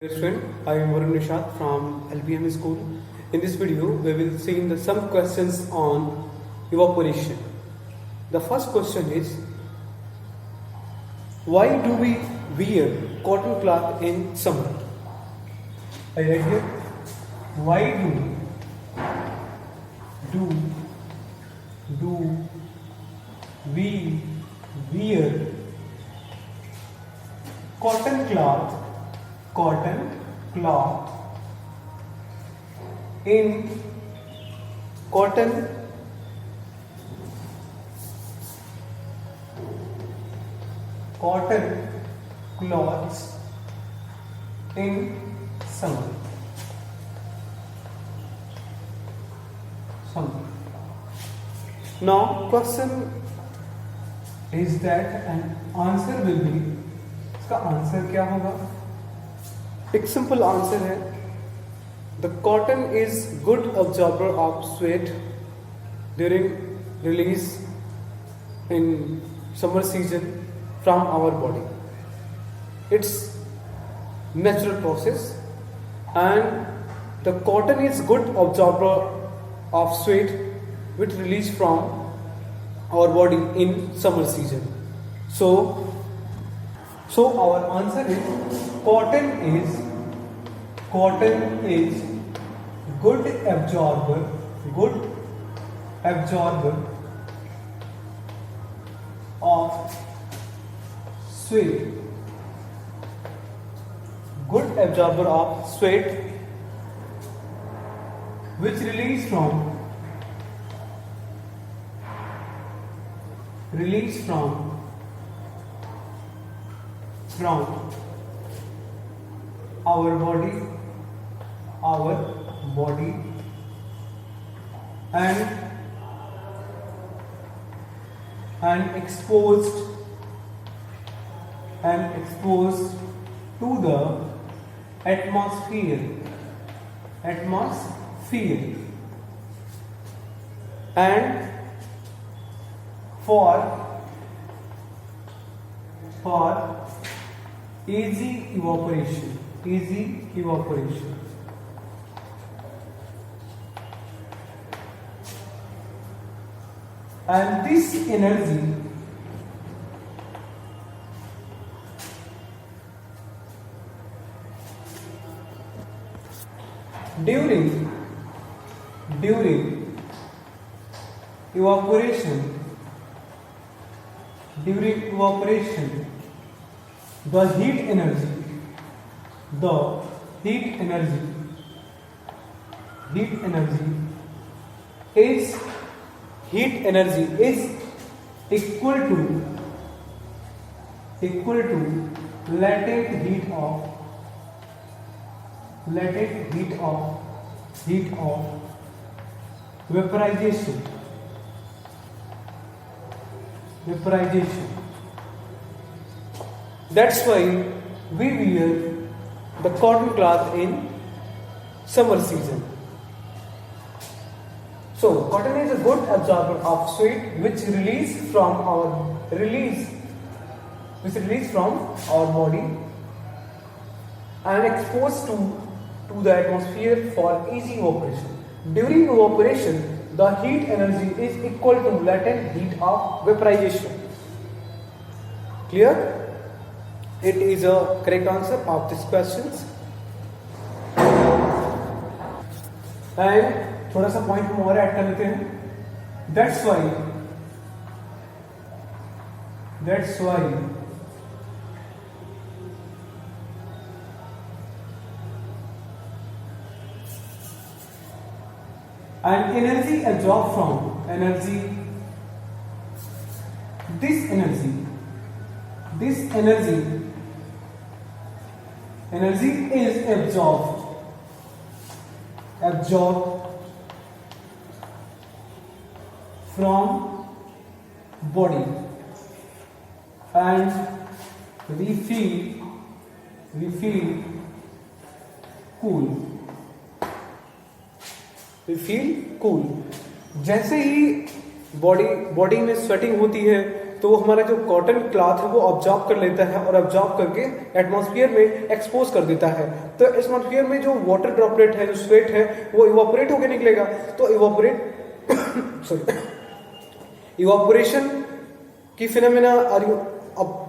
Dear student, I am Varun Nishad from LBM school. In this video, we will see some questions on evaporation. The first question is, why do we wear cotton cloth in summer? I write here, why do we wear cotton cloth in cotton cloths in summer. Now question is that and answer will be, इसका answer क्या होगा? एक simple answer है, the cotton is good absorber of sweat during release in summer season from our body. It's natural process and the cotton is good absorber of sweat which release from our body in summer season. So our answer is cotton is good absorber of sweat, which release from our body and exposed to the atmosphere and for easy evaporation. And this energy during evaporation, the heat energy is equal to latent heat of vaporization. That's why we wear the cotton cloth in summer season. So cotton is a good absorber of sweat which release from our body and exposed to the atmosphere for easy evaporation. During evaporation, the heat energy is equal to latent heat of vaporization. Clear? It is a correct answer of these questions. And थोड़ा सा point हम और add कर लेते हैं. That's why and energy absorbed from this energy is absorbed from body and we feel cool. जैसे ही body में sweating होती है तो हमारा जो कॉटन क्लॉथ है वो ऑब्जॉर्ब कर लेता है और ऑब्जॉर्ब करके एटमॉस्फेयर में एक्सपोज कर देता है। तो एटमॉस्फेयर में जो वाटर ड्रॉपलेट है, जो स्वेट है, वो इवापोरेट होकर निकलेगा। तो इवापोरेट सॉरी इवापोरेशन की फिनोमेना आर यू अब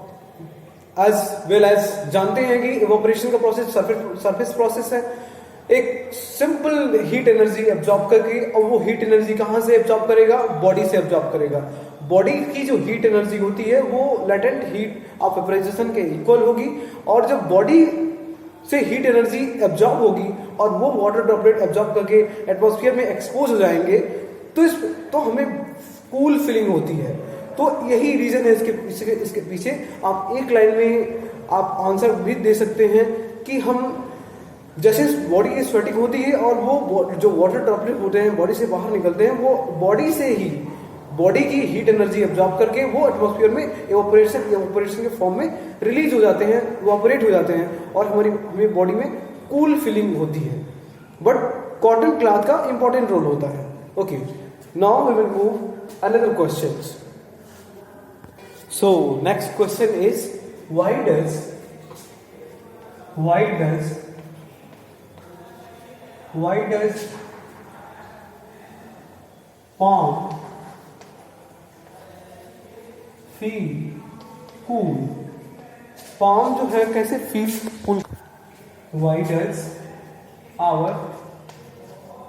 एज वेल एज जानते हैं कि इवापोरेशन का प्रोसेस सरफेस प्रोसेस है। एक सिंपल हीट एनर्जी एब्जॉर्ब करके, और वो हीट एनर्जी कहां से एब्जॉर्ब करेगा? बॉडी से एब्जॉर्ब करेगा। बॉडी की जो हीट एनर्जी होती है वो लेटेंट हीट ऑफ वेपराइजेशन के इक्वल होगी, और जब बॉडी से हीट एनर्जी एब्जॉर्ब होगी और वो वाटर ड्रॉपलेट एब्जॉर्ब करके एटमॉस्फेयर में एक्सपोज हो जाएंगे, तो हमें कूल फीलिंग होती है। तो यही रीजन है इसके पीछे। आप एक लाइन में आप आंसर भी दे सकते हैं कि हम जैसे बॉडी की स्वेटिंग होती है और वो जो वाटर ड्रॉपलेट होते हैं बॉडी से बाहर निकलते हैं, वो बॉडी से ही बॉडी की हीट एनर्जी एब्जॉर्ब करके वो एटमॉस्फेयर में इवापोरेशन के फॉर्म में रिलीज हो जाते हैं, इवापोरेट हो जाते हैं, और हमें बॉडी में कूल फीलिंग होती है। बट कॉटन क्लॉथ का इंपॉर्टेंट रोल होता है। Okay, now we will move another questions. So next question is why does palm feel cool? palm जो है कैसे feel cool? Why does our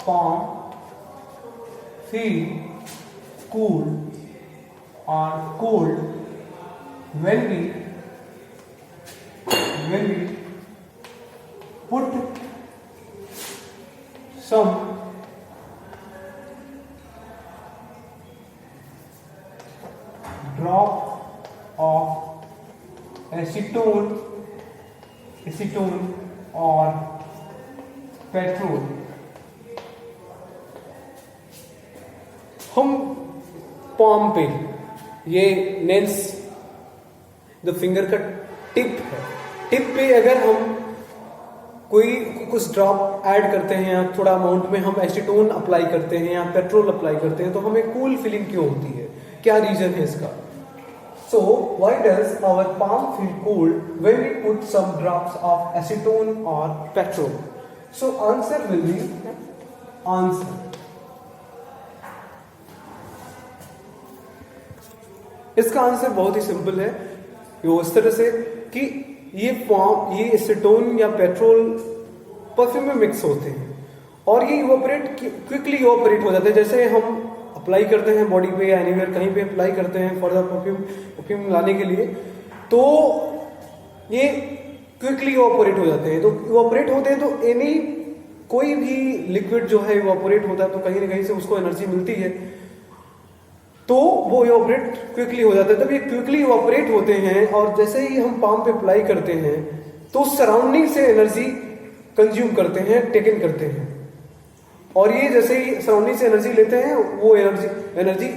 palm feel cool or cold when we put some drop of acetone or petrol? हम palm पे, ये nails जो finger का tip है, tip पे अगर हम कोई कुछ ड्रॉप ऐड करते हैं या थोड़ा अमाउंट में हम एसीटोन अप्लाई करते हैं या पेट्रोल अप्लाई करते हैं, तो हमें कूल फीलिंग क्यों होती है? क्या रीजन है इसका? So why does our palm feel cool when we put some drops of acetone or petrol? So answer will be answer. इसका आंसर बहुत ही सिंपल है, वो इस तरह से कि ये एसीटोन या पेट्रोल परफ्यूम में मिक्स होते हैं और ये क्विकली इवापोरेट हो जाते हैं। जैसे हम अप्लाई करते हैं बॉडी पे या एनीवेयर कहीं पे अप्लाई करते हैं फॉर द परफ्यूम लाने के लिए, तो ये क्विकली इवापोरेट हो जाते हैं। तो इवापोरेट होते हैं तो कोई भी लिक्विड जो है इवापोरेट होता है तो कहीं ना कहीं से उसको एनर्जी मिलती है, तो वो इवापोरेट क्विकली हो जाता है। तब ये क्विकली इवापोरेट होते हैं और जैसे ही हम पाम पे अप्लाई करते हैं तो सराउंडिंग से एनर्जी कंज्यूम करते हैं, टेकन करते हैं, और ये जैसे ही सराउंडिंग से एनर्जी लेते हैं वो एनर्जी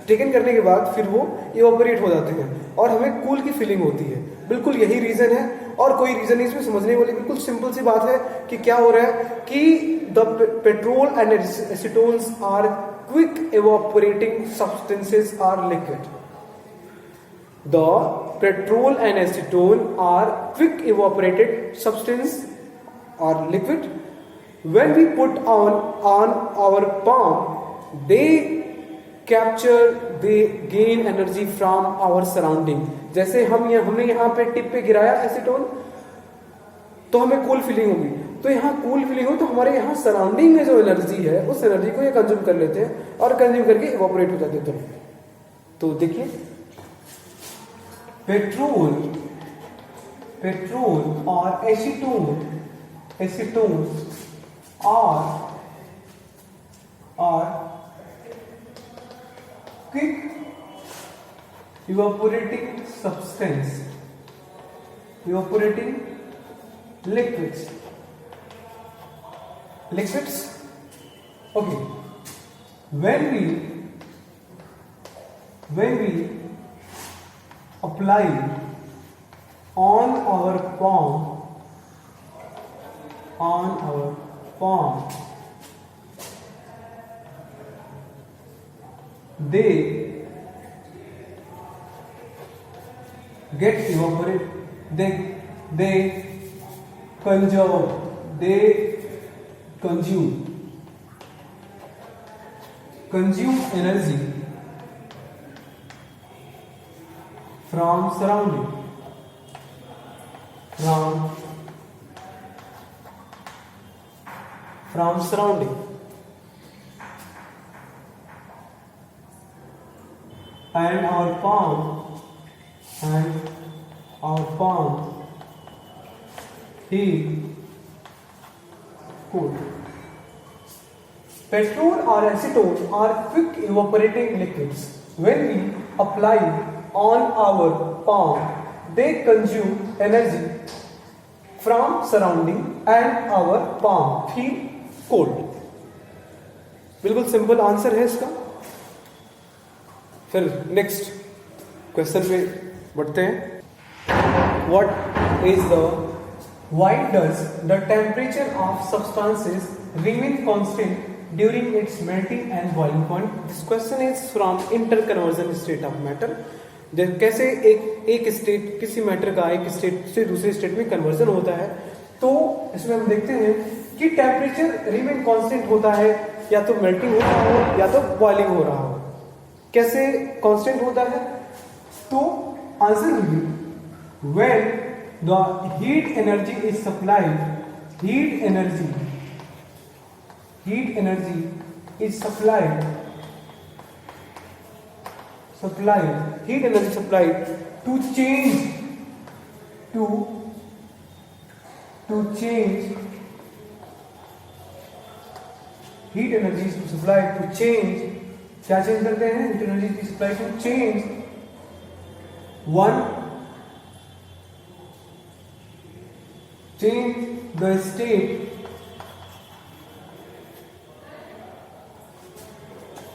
टेकन करने के बाद फिर वो इवापोरेट हो जाते हैं और हमें कूल की फीलिंग होती है। बिल्कुल यही रीजन है और कोई रीजन नहीं इसमें। समझने वाली बिल्कुल सिंपल सी बात है कि क्या हो रहा है कि the petrol and acetones are quick evaporating substances are liquid. The petrol and acetone are quick evaporated substance or liquid. When we put on our palm, they gain energy from our surrounding. जैसे हमने यहाँ पे tip पे गिराया acetone तो हमें cool feeling होगी, तो यहाँ कूल फीलिंग हो तो हमारे यहाँ सराउंडिंग में जो एनर्जी है उस एनर्जी को ये कंज्यूम कर लेते हैं और कंज्यूम करके इवापोरेट हो जाते हैं। तो देखिए पेट्रोल और एसीटोन और quick evaporating substance, evaporating liquids. Okay, when we apply on our palm, they get evaporate, they conserve, they consume energy from surrounding, and our palm heat cool. Petrol or acetone are quick evaporating liquids. When we apply on our palm, they consume energy from surrounding and our palm feel cold. बिल्कुल simple answer है इसका। फिर next question पे बढ़ते हैं। Why does the temperature of substances remain constant during its melting and boiling point? This question is from interconversion state of matter. कैसे एक state किसी मैटर का एक स्टेट से दूसरे स्टेट में कन्वर्जन होता है। तो इसमें हम देखते हैं कि टेम्परेचर रिमेन कांस्टेंट होता है, या तो मेल्टिंग हो रहा हो या तो बॉइलिंग हो रहा हो। कैसे कांस्टेंट होता है? तो answer will be when the heat energy is supplied, heat energy is supplied to change heat energy is supplied to change, क्या चेंज करते हैं? Heat energy is supplied to change the state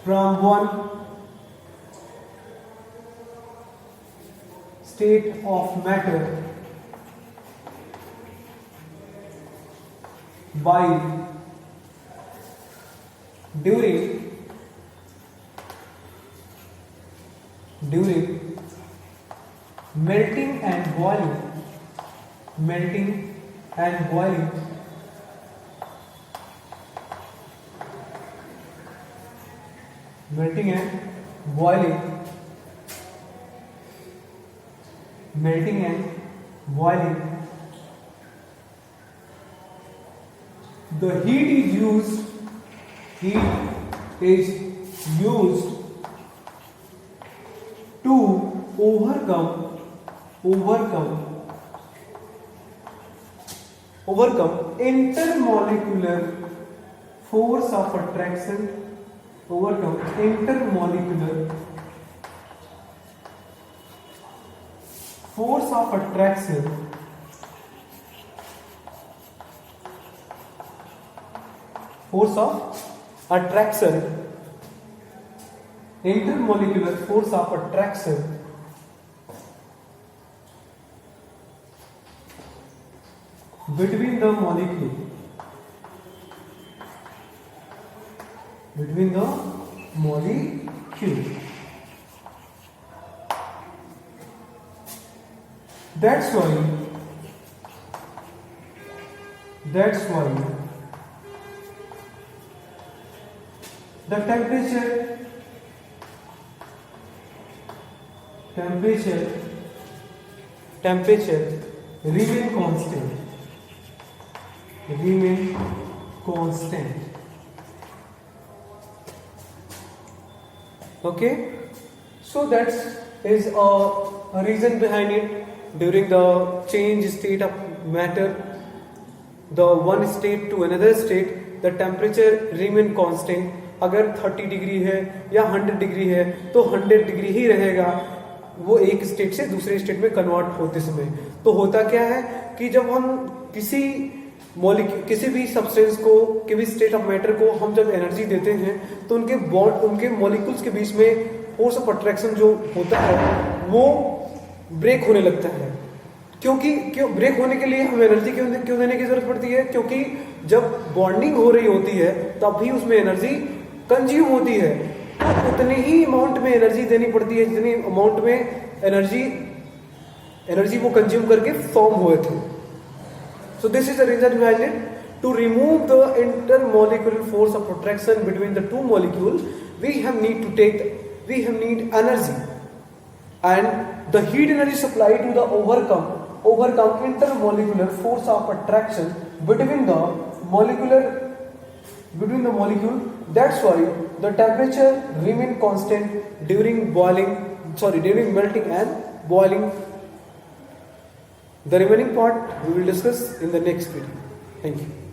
from one state of matter by during melting and boiling the heat is used to overcome intermolecular force of attraction, intermolecular force of attraction between the molecule, that's why the temperature remain constant. Okay, so that is a reason behind it. During the change state of matter, the one state to another state, the temperature remain constant. अगर 30 degree है या 100 degree है तो 100 degree ही रहेगा वो एक state से दूसरे स्टेट में कन्वर्ट होते समय। तो होता क्या है कि जब हम किसी भी सब्सटेंस को, किसी स्टेट ऑफ मैटर को हम जब एनर्जी देते हैं तो उनके मॉलिक्यूल्स के बीच में फोर्स ऑफ अट्रैक्शन जो होता है वो ब्रेक होने लगता है। क्यों ब्रेक होने के लिए हम एनर्जी क्यों देने की जरूरत पड़ती है? क्योंकि जब बॉन्डिंग हो रही होती है तब भी उसमें एनर्जी कंज्यूम होती है, तो उतनी ही अमाउंट में एनर्जी देनी पड़ती है जितनी अमाउंट में एनर्जी एनर्जी वो कंज्यूम करके फॉर्म हुए थे. So this is the reason behind it. To remove the intermolecular force of attraction between the two molecules, we have need energy, and the heat energy supplied to the overcome intermolecular force of attraction between the molecule. That's why the temperature remain constant during melting and boiling. The remaining part we will discuss in the next video. Thank you.